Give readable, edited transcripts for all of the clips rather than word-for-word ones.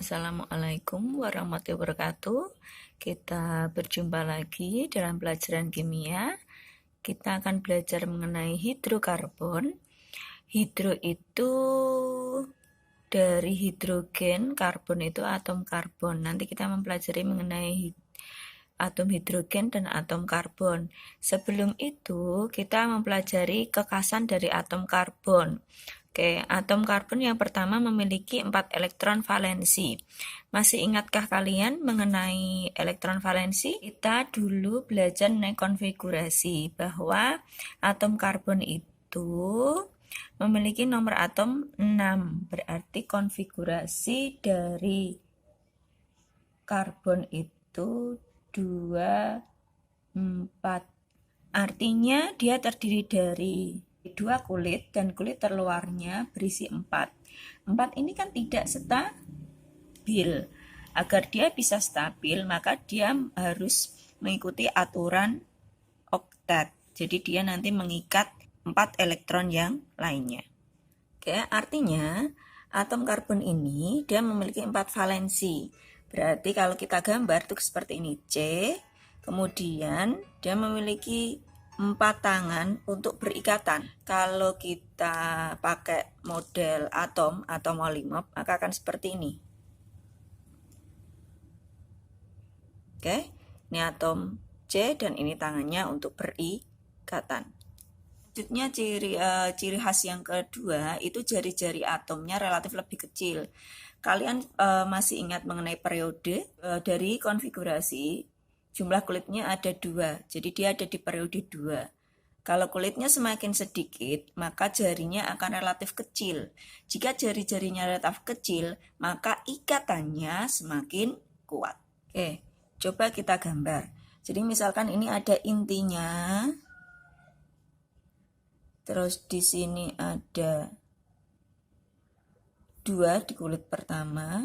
Assalamualaikum warahmatullahi wabarakatuh. Kita berjumpa lagi dalam pelajaran kimia. Kita akan belajar mengenai hidrokarbon. Hidro itu dari hidrogen, karbon itu atom karbon. Nanti kita mempelajari mengenai atom hidrogen dan atom karbon. Sebelum itu, kita mempelajari kekhasan dari atom karbon. Oke, atom karbon yang pertama memiliki 4 elektron valensi. Masih ingatkah kalian mengenai elektron valensi? Kita dulu belajar mengenai konfigurasi bahwa atom karbon itu memiliki nomor atom 6. Berarti konfigurasi dari karbon itu 2, 4. Artinya dia terdiri dari 2 kulit dan kulit terluarnya berisi 4. 4 ini kan tidak stabil. Agar dia bisa stabil, maka dia harus mengikuti aturan oktat. Jadi dia nanti mengikat 4 elektron yang lainnya. Oke, artinya atom karbon ini dia memiliki 4 valensi. Berarti kalau kita gambar itu seperti ini, C. Kemudian dia memiliki 4 tangan untuk berikatan. Kalau kita pakai model atom atau molimop, maka akan seperti ini. Oke, ini atom C dan ini tangannya untuk berikatan. Selanjutnya ciri khas yang kedua itu jari-jari atomnya relatif lebih kecil. Kalian masih ingat mengenai periode dari konfigurasi? Jumlah kulitnya ada 2, jadi dia ada di periode 2. Kalau kulitnya semakin sedikit, maka jarinya akan relatif kecil. Jika jari-jarinya relatif kecil, maka ikatannya semakin kuat. Oke, coba kita gambar. Jadi misalkan ini ada intinya, terus di sini ada 2 di kulit pertama,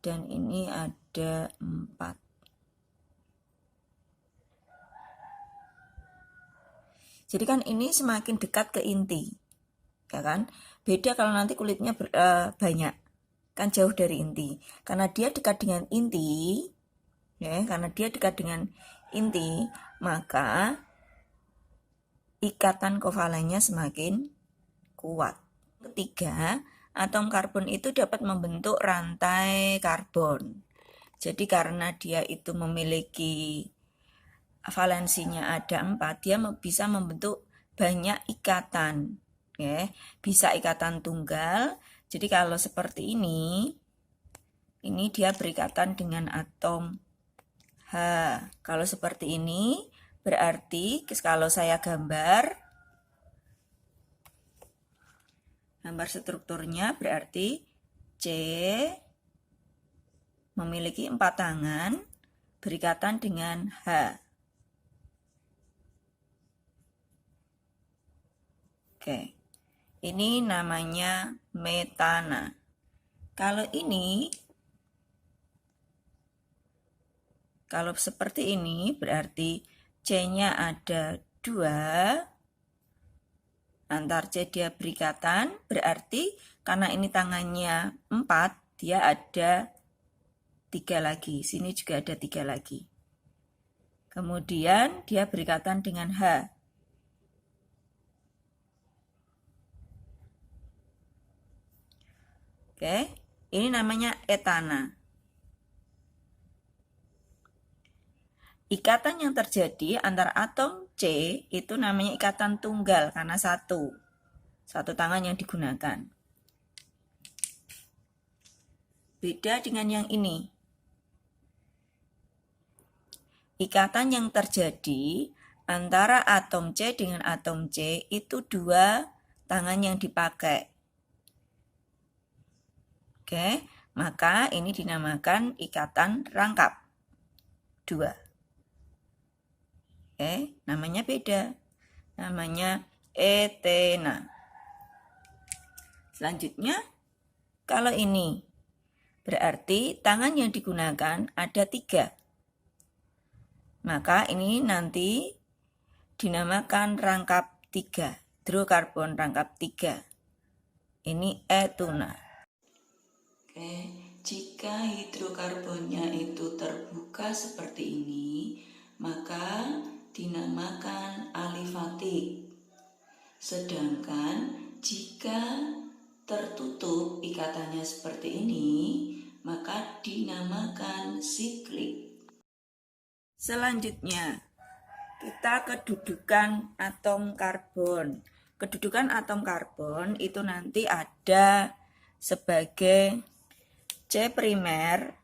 dan ini ada 4. Jadi kan ini semakin dekat ke inti, ya kan? Beda kalau nanti kulitnya banyak, kan jauh dari inti. Karena dia dekat dengan inti, ya, maka ikatan kovalennya semakin kuat. Ketiga, atom karbon itu dapat membentuk rantai karbon. Jadi karena dia itu memiliki valensinya ada 4, dia bisa membentuk banyak ikatan, ya. Bisa ikatan tunggal. Jadi kalau seperti ini dia berikatan dengan atom H. Kalau seperti ini berarti kalau saya gambar strukturnya berarti C memiliki 4 tangan berikatan dengan H. Oke, ini namanya metana. Kalau seperti ini berarti C-nya ada 2, antar C dia berikatan, berarti karena ini tangannya 4, dia ada 3 lagi. Sini juga ada 3 lagi. Kemudian dia berikatan dengan H. Oke, ini namanya etana. Ikatan yang terjadi antara atom C itu namanya ikatan tunggal karena satu tangan yang digunakan. Beda dengan yang ini. Ikatan yang terjadi antara atom C dengan atom C itu 2 tangan yang dipakai. Oke, maka ini dinamakan ikatan rangkap 2. Oke, namanya beda. Namanya etena. Selanjutnya, kalau ini berarti tangan yang digunakan ada 3. Maka ini nanti dinamakan rangkap 3. Hidrokarbon rangkap 3. Ini etuna. Oke, jika hidrokarbonnya itu terbuka seperti ini, maka dinamakan alifatik. Sedangkan jika tertutup ikatannya seperti ini, maka dinamakan siklik. Selanjutnya, kita kedudukan atom karbon. Kedudukan atom karbon itu nanti ada sebagai C primer,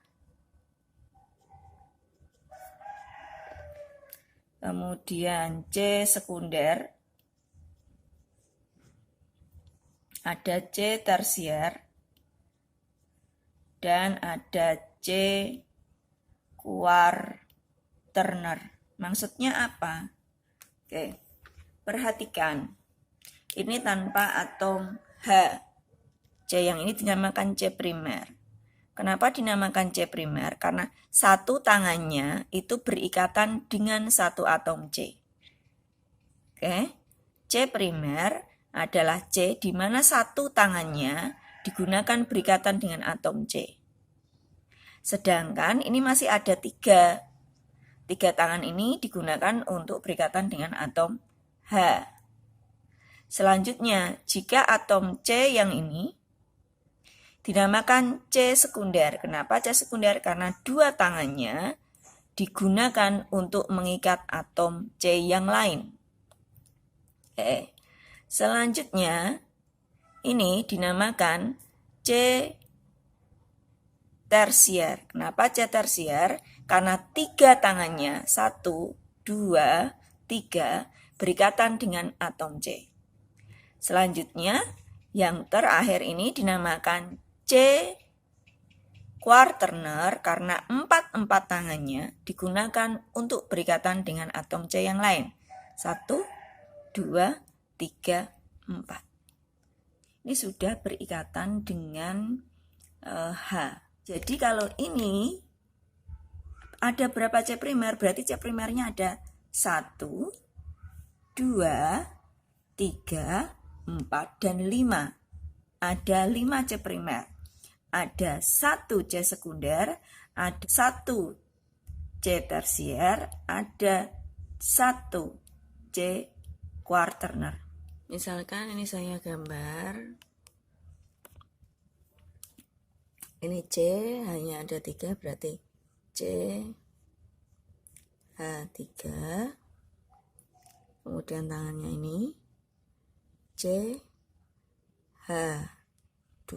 kemudian C sekunder, ada C tersier, dan ada C kuarterner. Maksudnya apa? Oke, perhatikan. Ini tanpa atom H. C yang ini dinamakan C primer. Kenapa dinamakan C primer? Karena satu tangannya itu berikatan dengan satu atom C. Oke, C primer adalah C di mana satu tangannya digunakan berikatan dengan atom C. Sedangkan ini masih ada tiga tangan ini digunakan untuk berikatan dengan atom H. Selanjutnya, jika atom C yang ini dinamakan C sekunder. Kenapa C sekunder? Karena dua tangannya digunakan untuk mengikat atom C yang lain. Selanjutnya, ini dinamakan C tersier. Kenapa C tersier? Karena tiga tangannya, 1, 2, 3, berikatan dengan atom C. Selanjutnya, yang terakhir ini dinamakan C kuarterner karena 4 tangannya digunakan untuk berikatan dengan atom C yang lain. 1, 2, 3, 4. Ini sudah berikatan dengan H. Jadi kalau ini ada berapa C primer? Berarti C primernya ada 1, 2, 3, 4, dan 5. Ada 5 C primer. Ada 1 C sekunder, ada 1 C tersier, ada 1 C kuarterner. Misalkan ini saya gambar. Ini C hanya ada 3, berarti C H3. Kemudian tangannya ini C H2,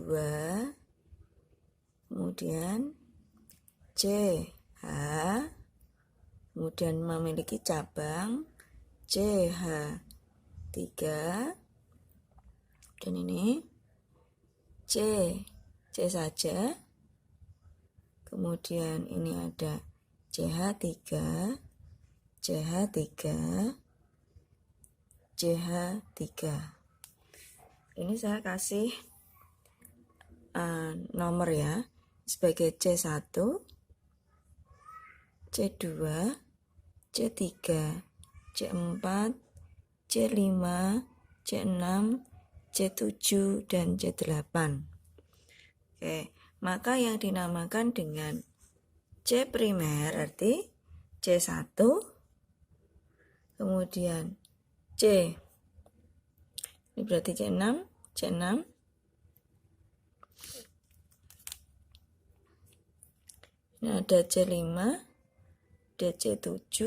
kemudian C H, kemudian memiliki cabang CH3, dan ini C saja. Kemudian ini ada CH3, CH3, CH3. Ini saya kasih nomor ya, sebagai C1, C2, C3, C4, C5, C6, C7, dan C8. Oke, maka yang dinamakan dengan C primer arti C1, kemudian C, ini berarti C6, ini ada C5, ada C7,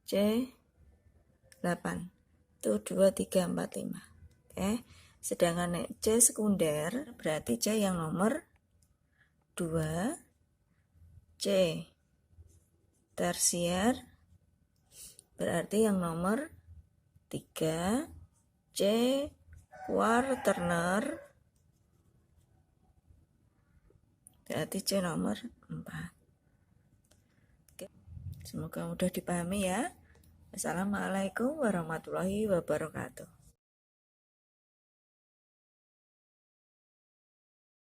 C8, itu 2, 3, 4, 5. Oke, sedangkan C sekunder berarti C yang nomor 2, C tersier berarti yang nomor 3, C kuarterner berarti C nomor 4. Oke. Semoga mudah dipahami ya. Assalamualaikum warahmatullahi wabarakatuh.